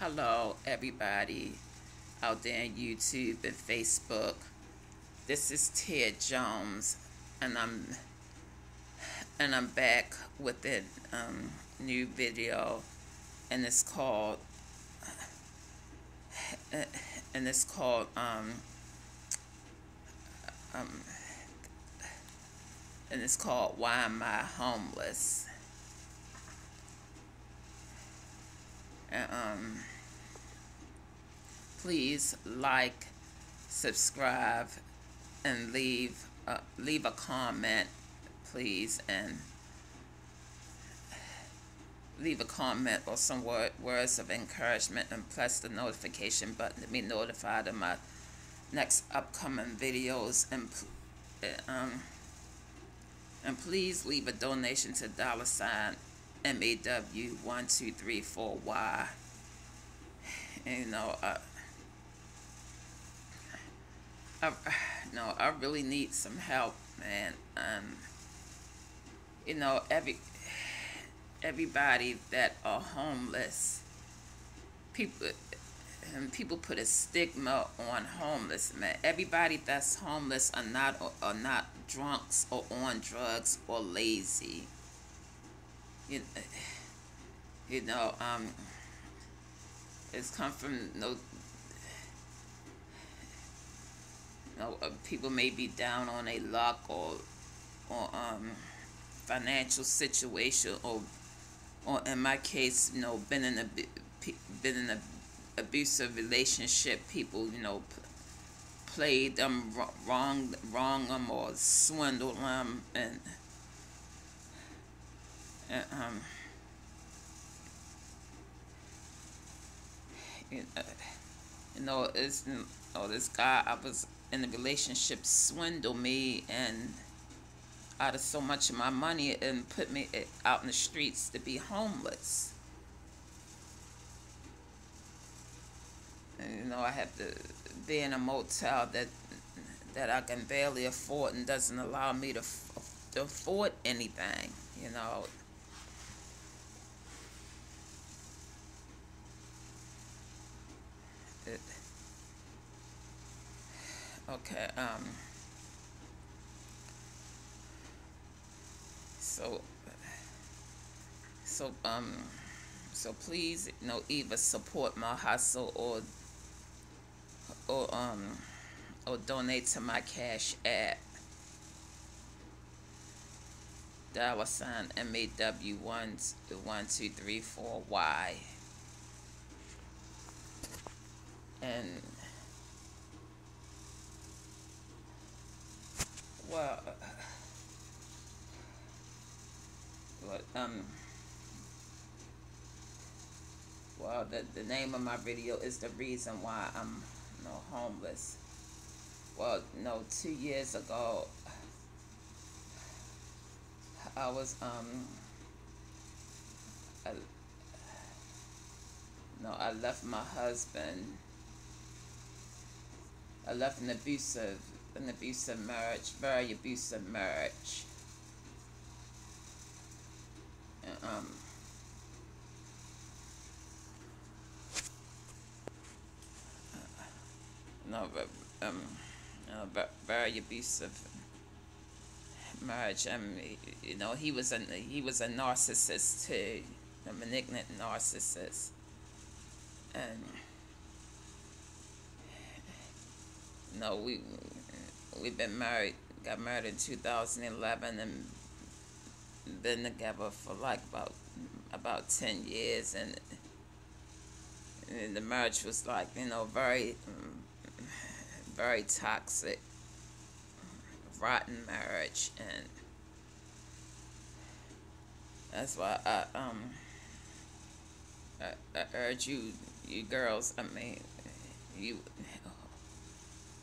Hello, everybody out there on YouTube and Facebook. This is Ted Jones, and I'm back with a new video, and it's called and it's called um and it's called Why Am I Homeless? And please like, subscribe, and leave a comment, please, and leave a comment or some words of encouragement, and press the notification button to be notified of my next upcoming videos, and please leave a donation to $ MAW1234Y. And, I, no, I really need some help, man. Everybody that are homeless, people put a stigma on homeless, man. Everybody that's homeless are not drunks or on drugs or lazy. You, you know, it's come from people may be down on a luck or financial situation, or in my case, been in a abusive relationship. People, played them wrong them or swindled them, and it's this guy I was in a relationship swindled me and out of so much of my money and put me out in the streets to be homeless. And, I have to be in a motel that I can barely afford and doesn't allow me to afford anything. It, okay. So so so please, either support my hustle or donate to my Cash App, $ MAW1234Y. And well, the name of my video is the reason why I'm homeless. Well, 2 years ago, I was I left my husband. I left an abusive marriage, very abusive marriage. And, very abusive marriage. He was a narcissist too, a malignant narcissist, and we've been married. Got married in 2011 and been together for like about 10 years, and the marriage was like very very toxic, rotten marriage, and that's why I urge you girls, you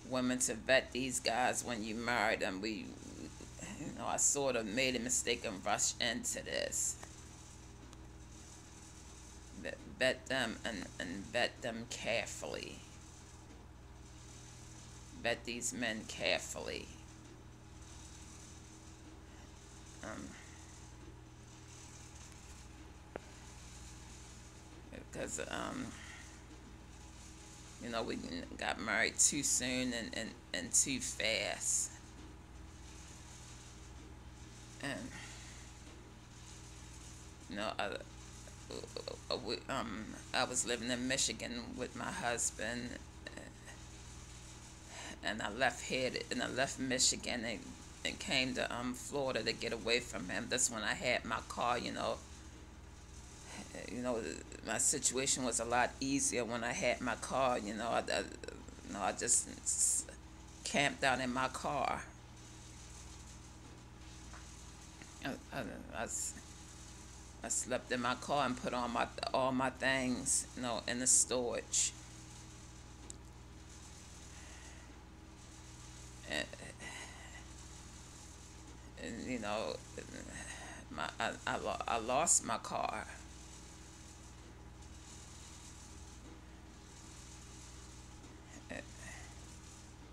women, to vet these guys when you marry them. I sort of made a mistake and rushed into this. Vet them and vet them carefully. Vet these men carefully. Because You know, we got married too soon and too fast. And you know, I was living in Michigan with my husband, and I left here and I left Michigan and came to Florida to get away from him. That's when I had my car. You know, my situation was a lot easier when I had my car. I just camped out in my car. I, I, I, I slept in my car and put on all my things, in the storage. And, and I lost my car.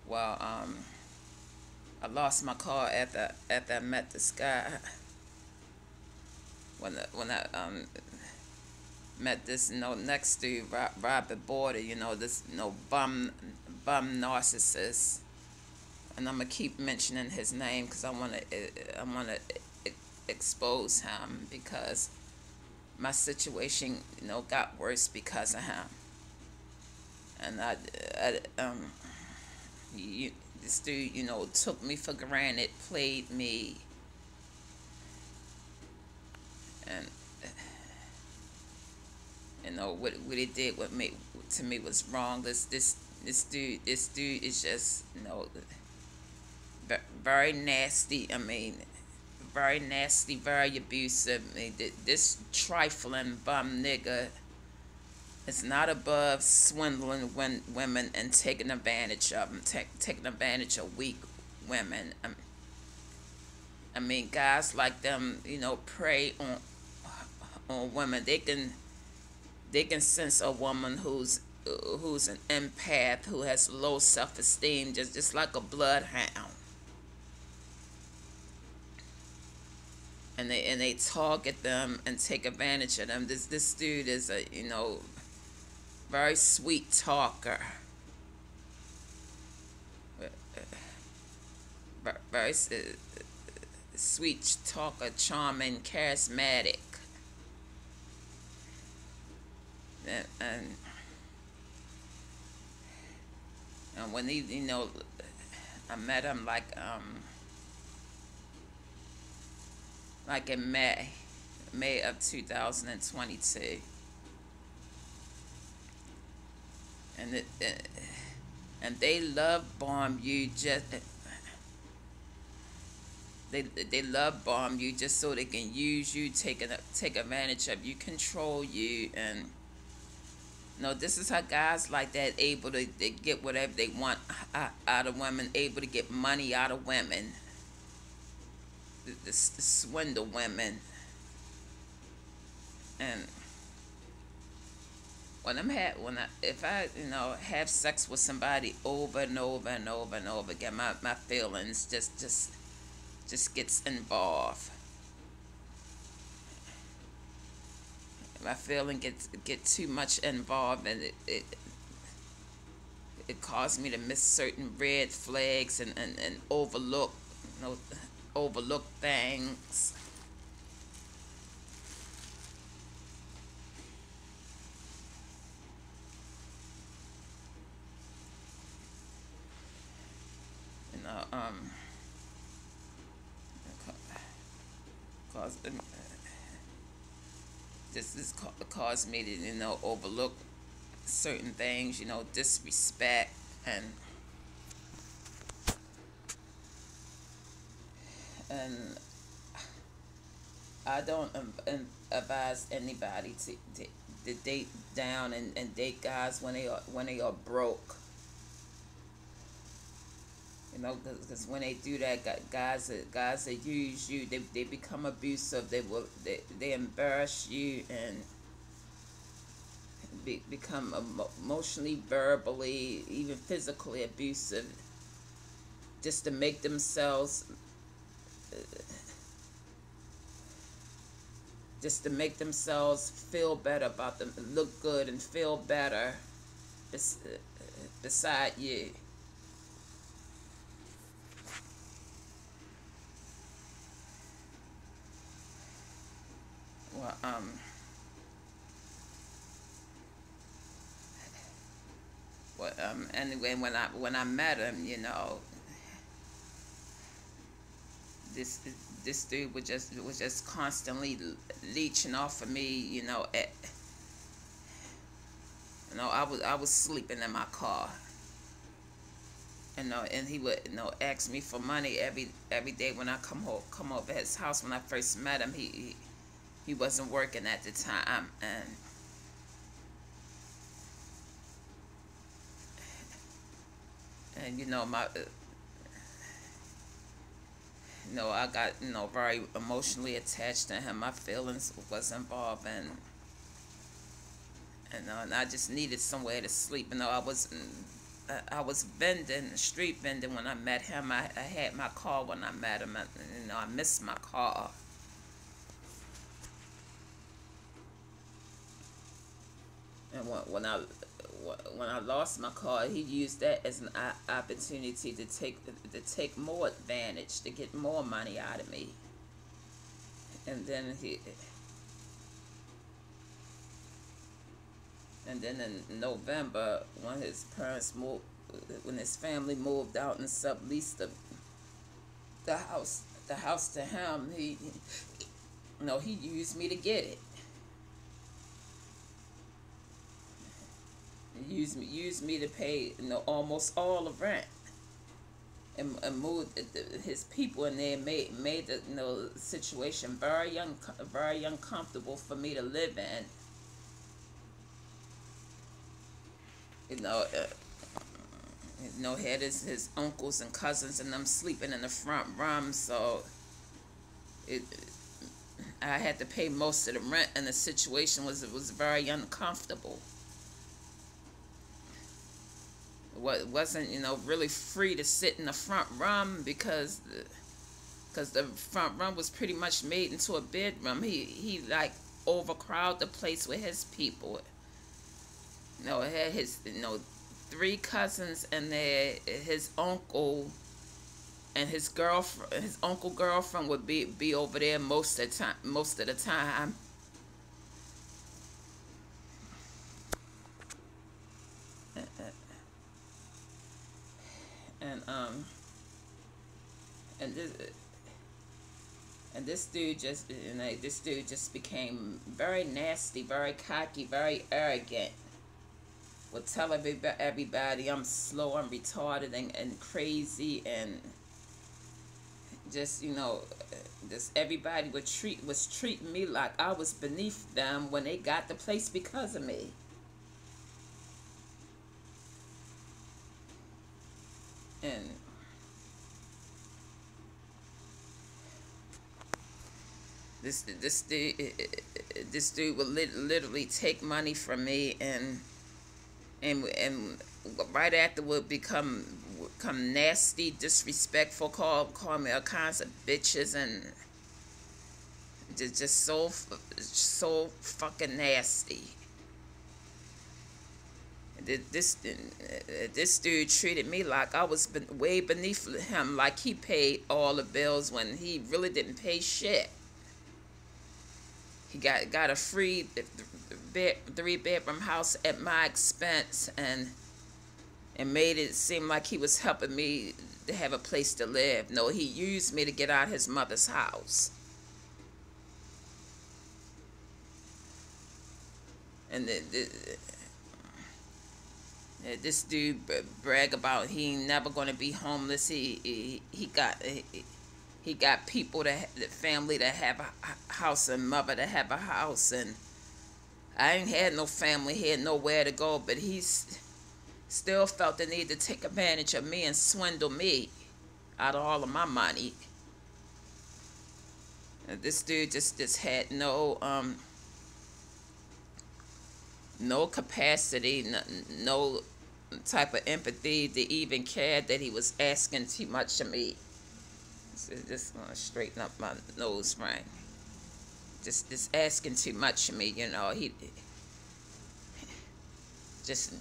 Well, I lost my car after I met this guy. When I met this next dude, Robert Border, this bum narcissist, and I'm gonna keep mentioning his name because I wanna expose him because my situation got worse because of him, and this dude took me for granted, played me, and what he did with me to me was wrong. This dude is just very nasty. I mean, very nasty, very abusive. I mean, this trifling bum nigga is not above swindling women and taking advantage of them, taking advantage of weak women. I mean, guys like them, prey on women. They can sense a woman who's an empath, who has low self-esteem, just like a bloodhound. And they target them and take advantage of them. This dude is a very sweet talker, very sweet talker, charming, charismatic, and when I met him like in May of 2022. And they love bomb you they love bomb you just so they can use you, take advantage of you, control you. And this is how guys like that able to they get whatever they want out of women, able to get money out of women, to swindle women. And if I have sex with somebody over and over and over and over again, my feelings just gets involved. My feeling get too much involved, and it caused me to miss certain red flags and overlook things. Cause this caused me to overlook certain things, disrespect, and I don't advise anybody to date down and date guys when they are broke. Because when they do that, guys that use you, they become abusive. They embarrass you and become emotionally, verbally, even physically abusive, just to make themselves feel better about them, look good and feel better. beside you. Well, anyway, when I met him, this this dude was just constantly leeching off of me. I was sleeping in my car. And he would ask me for money every day when I come over his house. When I first met him, he wasn't working at the time, and my I got very emotionally attached to him. My feelings was involved, and I just needed somewhere to sleep. I was vending, street vending when I met him. I had my car when I met him. I missed my car. And when I lost my car, he used that as an opportunity to take more advantage, to get more money out of me. And then in November, when his family moved out and subleased the house to him, he used me to get it. Used me to pay almost all the rent, and moved his people in there, made the situation very uncomfortable for me to live in. Had his uncles and cousins and them sleeping in the front room, so I had to pay most of the rent, and the situation was very uncomfortable. It wasn't really free to sit in the front room because the front room was pretty much made into a bedroom. He like overcrowded the place with his people. It had his 3 cousins and his uncle and his girlfriend. His uncle girlfriend would be over there most of the time. And and this and this dude just became very nasty, very cocky, very arrogant. Would tell everybody I'm slow, I'm retarded, and crazy, and just everybody was treating me like I was beneath them when they got the place because of me. And this dude would literally take money from me, and right after would become nasty, disrespectful, call me all kinds of bitches, and just so fucking nasty. This dude treated me like I was way beneath him, like he paid all the bills when he really didn't pay shit. He got a free 3-bedroom house at my expense, and made it seem like he was helping me to have a place to live. No, he used me to get out of his mother's house. And this dude brag about he ain't never gonna be homeless. He got people the family to have a house, and mother to have a house, and I ain't had no family here, nowhere to go, but he's still felt the need to take advantage of me and swindle me out of all of my money. This dude just had no capacity, no type of empathy to even care that he was asking too much of me. Just gonna straighten up my nose ring. Just asking too much of me, He just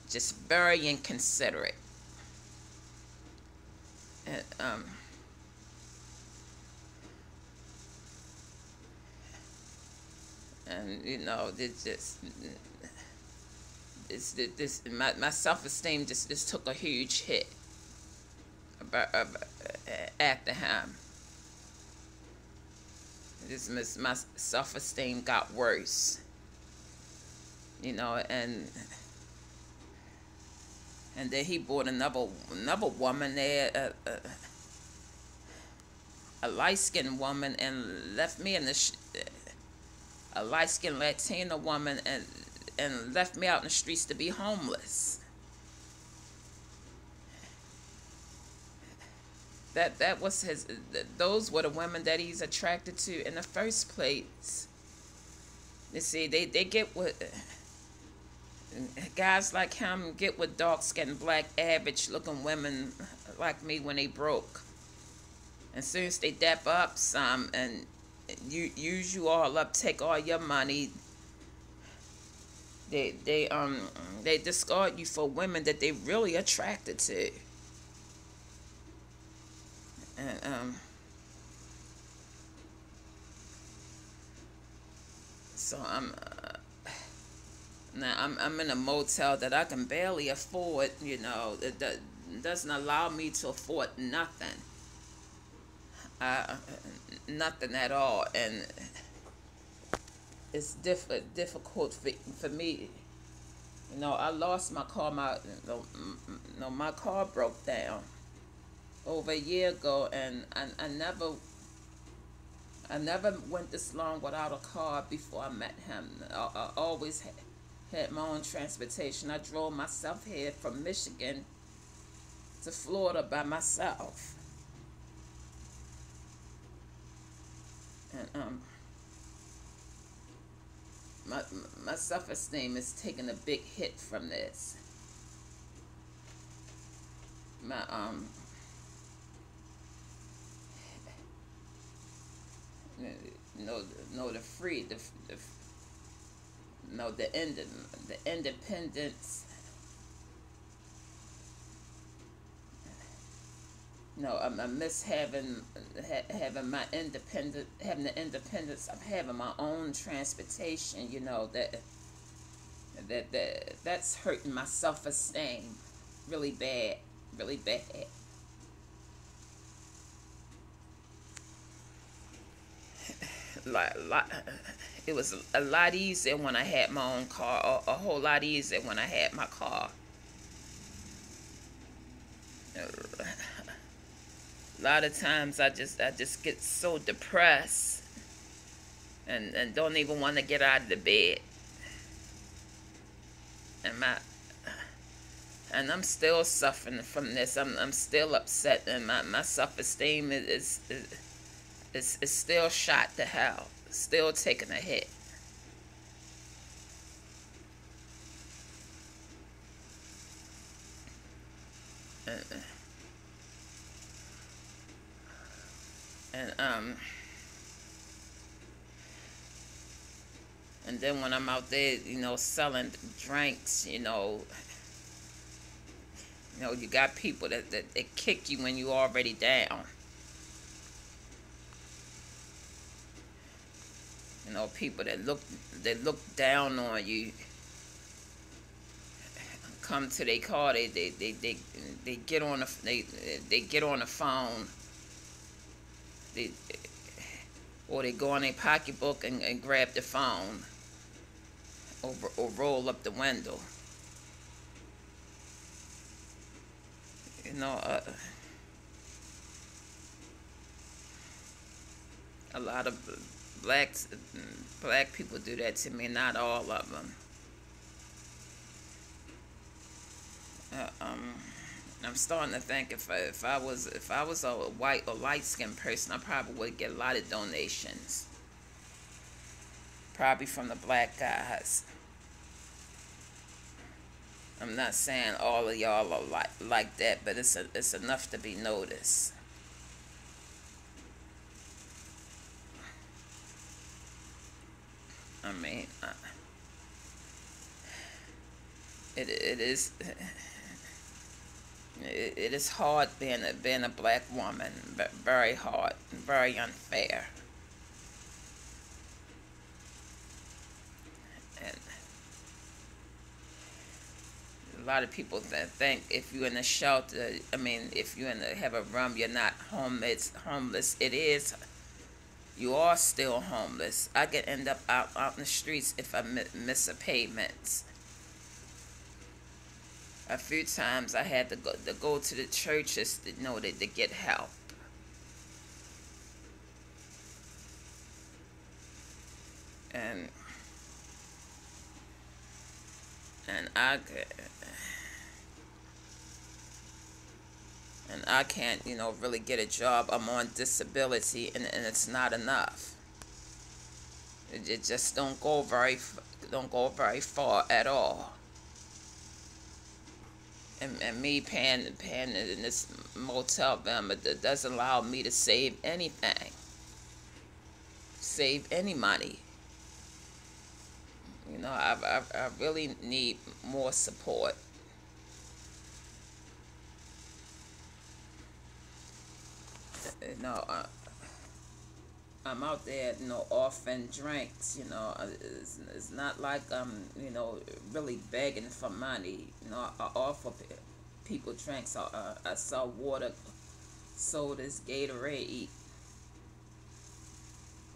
just very inconsiderate. And, you know, this my self-esteem just took a huge hit after him. My self-esteem got worse, you know, and then he brought another woman there, a light-skinned woman, and left me in the a light-skinned Latina woman, and left me out in the streets to be homeless. That was his. Those were the women that he's attracted to in the first place. You see, they get with guys like him, get with dark-skinned, black, average-looking women like me when they broke. And soon as they dap up some and use you all up, take all your money, they discard you for women that they really attracted to. And so I'm in a motel that I can barely afford. You know, it doesn't allow me to afford nothing. Nothing at all, and it's difficult for me. You know, I lost my car. My car broke down over a year ago, and I never went this long without a car before I met him. I always had my own transportation. I drove myself here from Michigan to Florida by myself. And my self-esteem is taking a big hit from this. My the independence. No, I miss having my having the independence of having my own transportation. You know, that's hurting my self-esteem really bad, really bad. It was a lot easier when I had my own car, a whole lot easier when I had my car. A lot of times I just get so depressed and don't even want to get out of the bed. And I'm still suffering from this. I'm still upset, and my self-esteem is still shot to hell, still taking a hit. And then when I'm out there, you know, selling drinks, you got people that kick you when you already down. You know, people that look down on you, come to their car, they get on they get on the phone, or they go in their pocketbook and grab the phone, or roll up the window. You know, a lot of black people do that to me. Not all of them. I'm starting to think if I was a white or light skinned person, I probably would get a lot of donations. Probably from the black guys. I'm not saying all of y'all are like that, but it's enough to be noticed. I mean, it is it is hard being a black woman, but very hard, very unfair. And a lot of people that think if you're in a shelter, I mean, if you have a room, you're not homeless. Homeless, it is. You are still homeless. I could end up out in the streets if I miss a payment. A few times I had to go to the churches to know that to get help. And and I and I can't, really get a job. I'm on disability, and it's not enough. It just don't go very far at all. And me paying in this motel room, it doesn't allow me to save anything, save any money. I really need more support. You know, I'm out there, offering drinks. It's not like I'm, really begging for money. I offer people drinks. I sell water, sodas, Gatorade.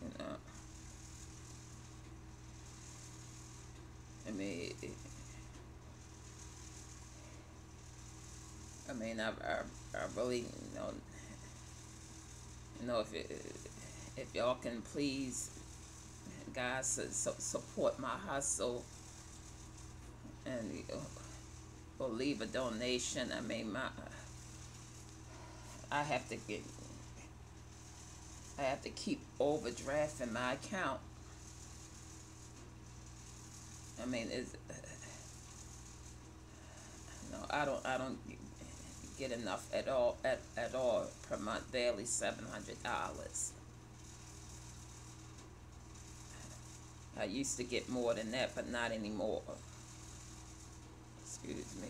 You know, I mean, I really, if y'all can please, guys, support my hustle and or leave a donation. I have to get, I have to keep overdrafting my account. It's no, I don't get enough at all per month. Barely $700. I used to get more than that, but not anymore. Excuse me.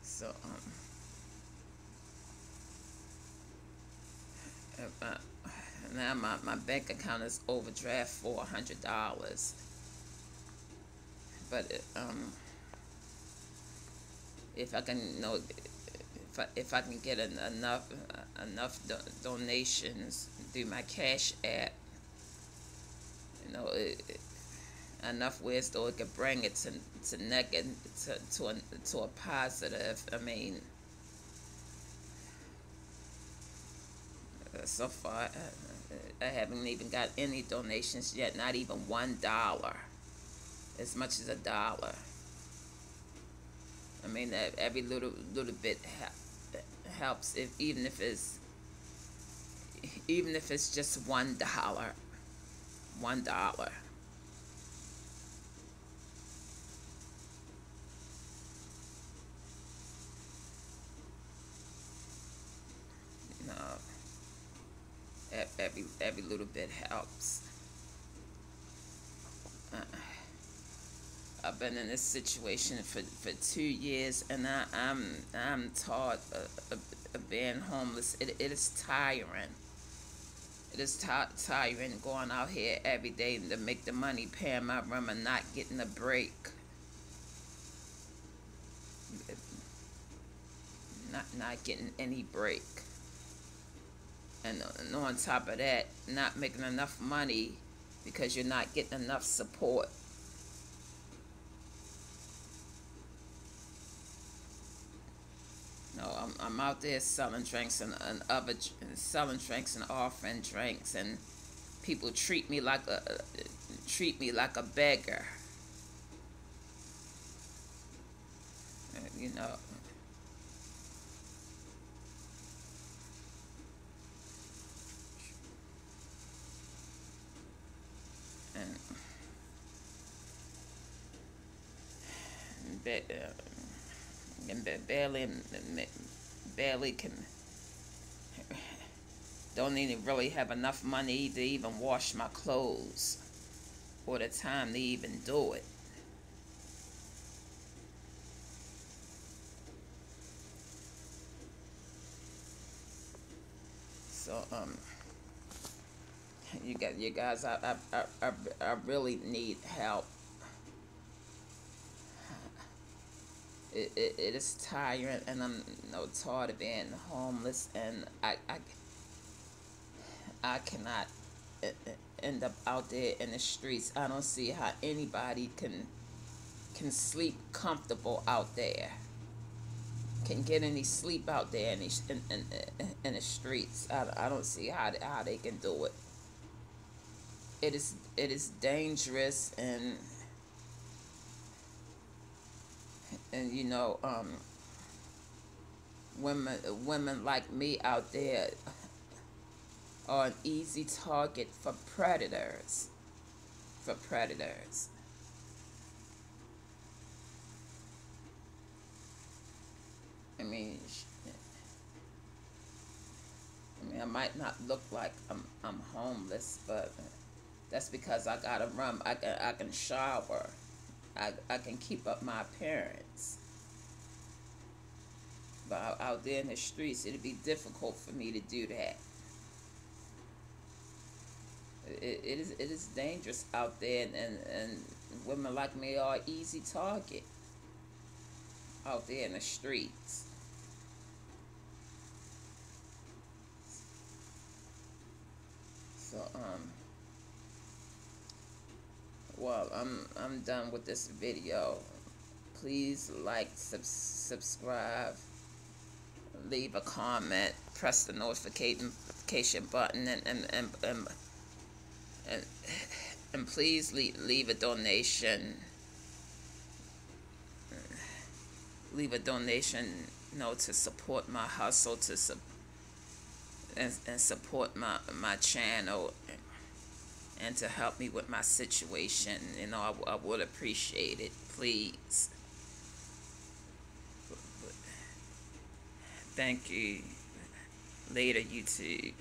So now my bank account is overdraft for $100. But if I can, if I can get enough donations through my Cash App, enough ways though it could bring it to negative to a positive. So far I haven't even got any donations yet, not even $1, as much as $1. Every little bit helps. Even if it's just $1, $1. Every little bit helps. I've been in this situation for 2 years, and I'm tired of being homeless. It is tiring. It is tiring going out here every day to make the money, paying my room, and not getting a break. Not getting any break. And on top of that, not making enough money because you're not getting enough support. No, I'm out there selling drinks and selling drinks and offering drinks, and people treat me like a beggar. You know. And barely can, don't even really have enough money to even wash my clothes. or the time to even do it. So you guys, I really need help. It is tiring, and I'm tired of being homeless, and I cannot end up out there in the streets. I don't see how anybody can sleep comfortable out there, can get any sleep out there in the streets. I don't see how they can do it. It is dangerous, and women like me out there are an easy target for predators. For predators. I mean, I might not look like I'm homeless, but that's because I gotta run. I can shower. I can keep up my appearance. But out there in the streets, it'd be difficult for me to do that. It is dangerous out there, and women like me are an easy target out there in the streets. So well, I'm done with this video. Please like, subscribe, leave a comment, press the notification button, and, and please leave a donation. Leave a donation, to support my hustle, and support my channel, and to help me with my situation. I would appreciate it, please. Thank you. Later, YouTube.